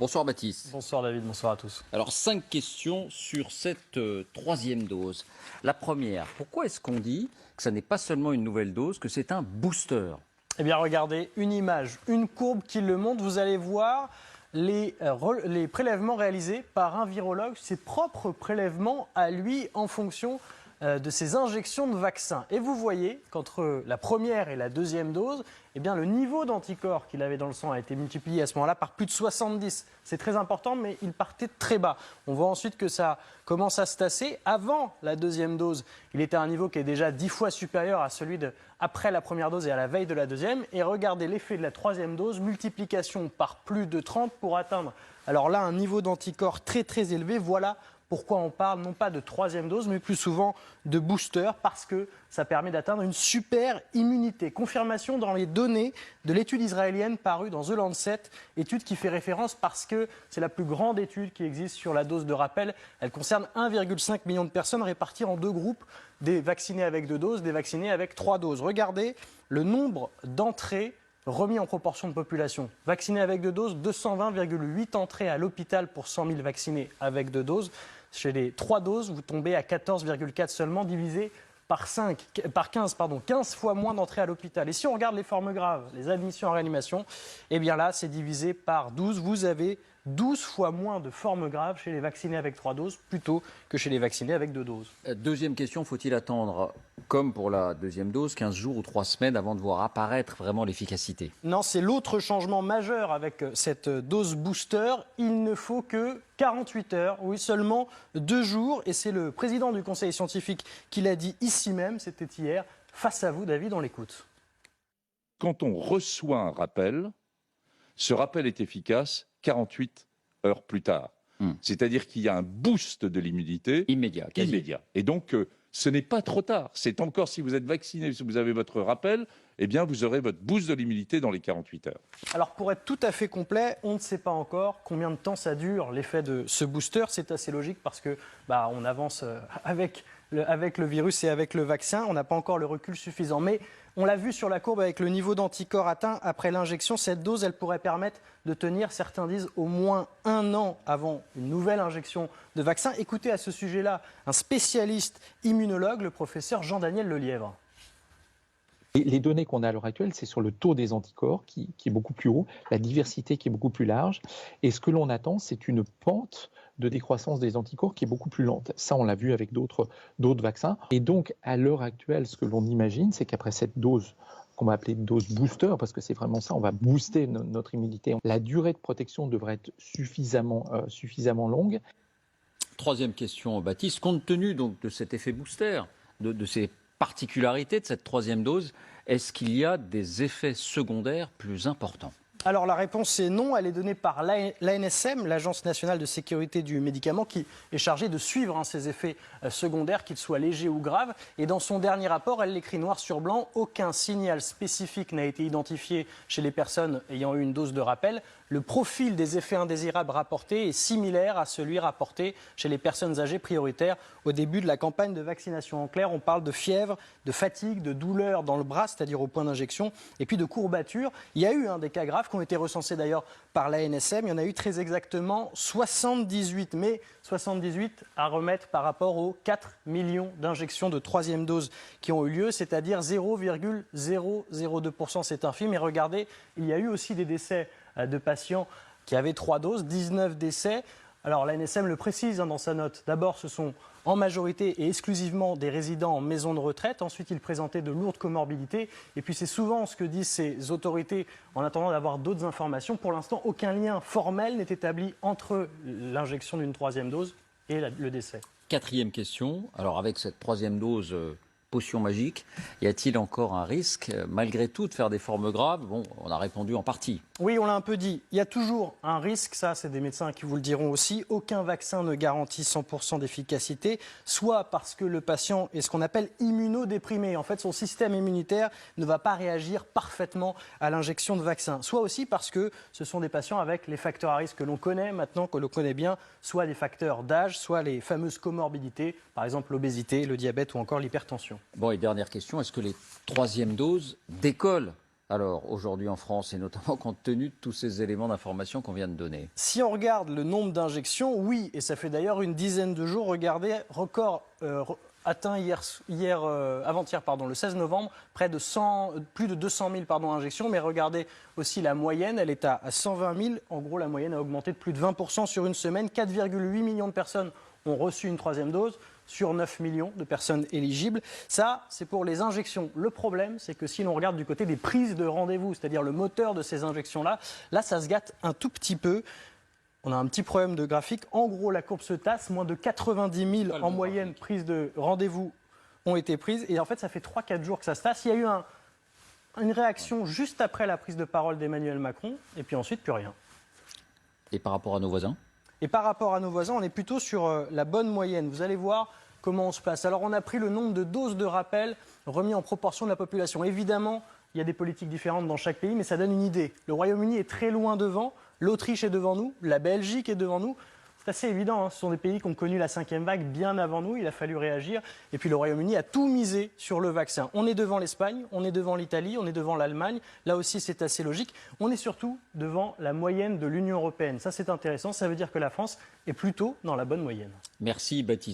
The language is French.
Bonsoir Baptiste. Bonsoir David, bonsoir à tous. Alors 5 questions sur cette troisième dose. La première, pourquoi est-ce qu'on dit que ça n'est pas seulement une nouvelle dose, que c'est un booster? Eh bien regardez, une image, une courbe qui le montre, vous allez voir les prélèvements réalisés par un virologue, ses propres prélèvements à lui en fonction de ses injections de vaccins. Et vous voyez qu'entre la première et la deuxième dose, eh bien, le niveau d'anticorps qu'il avait dans le sang a été multiplié à ce moment-là par plus de 70. C'est très important, mais il partait très bas. On voit ensuite que ça commence à se tasser. Avant la deuxième dose, il était à un niveau qui est déjà 10 fois supérieur à celui après la première dose et à la veille de la deuxième. Et regardez l'effet de la troisième dose, multiplication par plus de 30 pour atteindre, alors là, un niveau d'anticorps très très élevé. Voilà pourquoi on parle non pas de troisième dose, mais plus souvent de booster, parce que ça permet d'atteindre une super immunité. Confirmation dans les données de l'étude israélienne parue dans The Lancet, étude qui fait référence parce que c'est la plus grande étude qui existe sur la dose de rappel. Elle concerne 1,5 million de personnes réparties en deux groupes, des vaccinés avec 2 doses, des vaccinés avec 3 doses. Regardez le nombre d'entrées remis en proportion de population. Vaccinés avec 2 doses, 220,8 entrées à l'hôpital pour 100 000 vaccinés avec 2 doses. Chez les 3 doses, vous tombez à 14,4 seulement, divisé par 15 fois moins d'entrées à l'hôpital. Et si on regarde les formes graves, les admissions en réanimation, eh bien là, c'est divisé par 12. Vous avez 12 fois moins de formes graves chez les vaccinés avec 3 doses plutôt que chez les vaccinés avec 2 doses. Deuxième question, faut-il attendre, comme pour la deuxième dose, 15 jours ou 3 semaines avant de voir apparaître vraiment l'efficacité? Non, c'est l'autre changement majeur avec cette dose booster. Il ne faut que 48 heures, oui, seulement 2 jours. Et c'est le président du conseil scientifique qui l'a dit ici même, c'était hier. Face à vous, David, on l'écoute. Quand on reçoit un rappel, ce rappel est efficace 48 heures plus tard. C'est-à-dire qu'il y a un boost de l'immunité Immédiat, quasi. immédiat. Et donc, ce n'est pas trop tard. C'est encore, si vous êtes vacciné, si vous avez votre rappel, eh bien, vous aurez votre boost de l'immunité dans les 48 heures. Alors, pour être tout à fait complet, on ne sait pas encore combien de temps ça dure, l'effet de ce booster. C'est assez logique parce que on avance avec le virus et avec le vaccin. On n'a pas encore le recul suffisant. Mais on l'a vu sur la courbe avec le niveau d'anticorps atteint après l'injection. Cette dose, elle pourrait permettre de tenir, certains disent, au moins 1 an avant une nouvelle injection de vaccin. Écoutez à ce sujet-là un spécialiste immunologue, le professeur Jean-Daniel Lelièvre. Les données qu'on a à l'heure actuelle, c'est sur le taux des anticorps qui est beaucoup plus haut, la diversité qui est beaucoup plus large. Et ce que l'on attend, c'est une pente de décroissance des anticorps qui est beaucoup plus lente. Ça, on l'a vu avec d'autres vaccins. Et donc, à l'heure actuelle, ce que l'on imagine, c'est qu'après cette dose qu'on va appeler dose booster, parce que c'est vraiment ça, on va booster notre immunité. La durée de protection devrait être suffisamment longue. Troisième question, Baptiste. Compte tenu donc de cet effet booster, de ces particularités de cette troisième dose, est-ce qu'il y a des effets secondaires plus importants? Alors la réponse est non, elle est donnée par l'ANSM, l'Agence nationale de sécurité du médicament, qui est chargée de suivre ces effets secondaires, qu'ils soient légers ou graves. Et dans son dernier rapport, elle l'écrit noir sur blanc, aucun signal spécifique n'a été identifié chez les personnes ayant eu une dose de rappel. Le profil des effets indésirables rapportés est similaire à celui rapporté chez les personnes âgées prioritaires au début de la campagne de vaccination. En clair, on parle de fièvre, de fatigue, de douleur dans le bras, c'est-à-dire au point d'injection, et puis de courbatures. Il y a eu des cas graves qui ont été recensés d'ailleurs par l'ANSM. Il y en a eu très exactement 78, mais 78 à remettre par rapport aux 4 millions d'injections de troisième dose qui ont eu lieu, c'est-à-dire 0,002%, c'est infime. Et regardez, il y a eu aussi des décès de patients qui avaient 3 doses, 19 décès. Alors l'ANSM le précise dans sa note. D'abord, ce sont en majorité et exclusivement des résidents en maison de retraite. Ensuite, ils présentaient de lourdes comorbidités. Et puis c'est souvent ce que disent ces autorités en attendant d'avoir d'autres informations. Pour l'instant, aucun lien formel n'est établi entre l'injection d'une troisième dose et le décès. Quatrième question. Alors avec cette troisième dose potion magique, y a-t-il encore un risque, malgré tout, de faire des formes graves? Bon, on a répondu en partie. Oui, on l'a un peu dit. Il y a toujours un risque, ça c'est des médecins qui vous le diront aussi. Aucun vaccin ne garantit 100% d'efficacité, soit parce que le patient est ce qu'on appelle immunodéprimé. En fait, son système immunitaire ne va pas réagir parfaitement à l'injection de vaccin. Soit aussi parce que ce sont des patients avec les facteurs à risque que l'on connaît maintenant, que l'on connaît bien, soit des facteurs d'âge, soit les fameuses comorbidités, par exemple l'obésité, le diabète ou encore l'hypertension. Bon, et dernière question, est-ce que les troisièmes doses décollent alors aujourd'hui en France, et notamment compte tenu de tous ces éléments d'information qu'on vient de donner? Si on regarde le nombre d'injections, oui, et ça fait d'ailleurs une dizaine de jours, regardez, record atteint avant-hier, le 16 novembre, plus de 200 000 injections, mais regardez aussi la moyenne, elle est à 120 000. En gros, la moyenne a augmenté de plus de 20% sur une semaine. 4,8 millions de personnes ont reçu une troisième dose sur 9 millions de personnes éligibles. Ça, c'est pour les injections. Le problème, c'est que si l'on regarde du côté des prises de rendez-vous, c'est-à-dire le moteur de ces injections-là, là, ça se gâte un tout petit peu. On a un petit problème de graphique. En gros, la courbe se tasse. Moins de 90 000 en moyenne prises de rendez-vous ont été prises. Et en fait, ça fait 3-4 jours que ça se tasse. Il y a eu une réaction juste après la prise de parole d'Emmanuel Macron. Et puis ensuite, plus rien. Et par rapport à nos voisins? Et par rapport à nos voisins, on est plutôt sur la bonne moyenne. Vous allez voir comment on se place. Alors, on a pris le nombre de doses de rappel remis en proportion de la population. Évidemment, il y a des politiques différentes dans chaque pays, mais ça donne une idée. Le Royaume-Uni est très loin devant. L'Autriche est devant nous, la Belgique est devant nous. C'est assez évident, hein. Ce sont des pays qui ont connu la 5e vague bien avant nous, il a fallu réagir. Et puis le Royaume-Uni a tout misé sur le vaccin. On est devant l'Espagne, on est devant l'Italie, on est devant l'Allemagne. Là aussi, c'est assez logique. On est surtout devant la moyenne de l'Union européenne. Ça, c'est intéressant, ça veut dire que la France est plutôt dans la bonne moyenne. Merci Baptiste.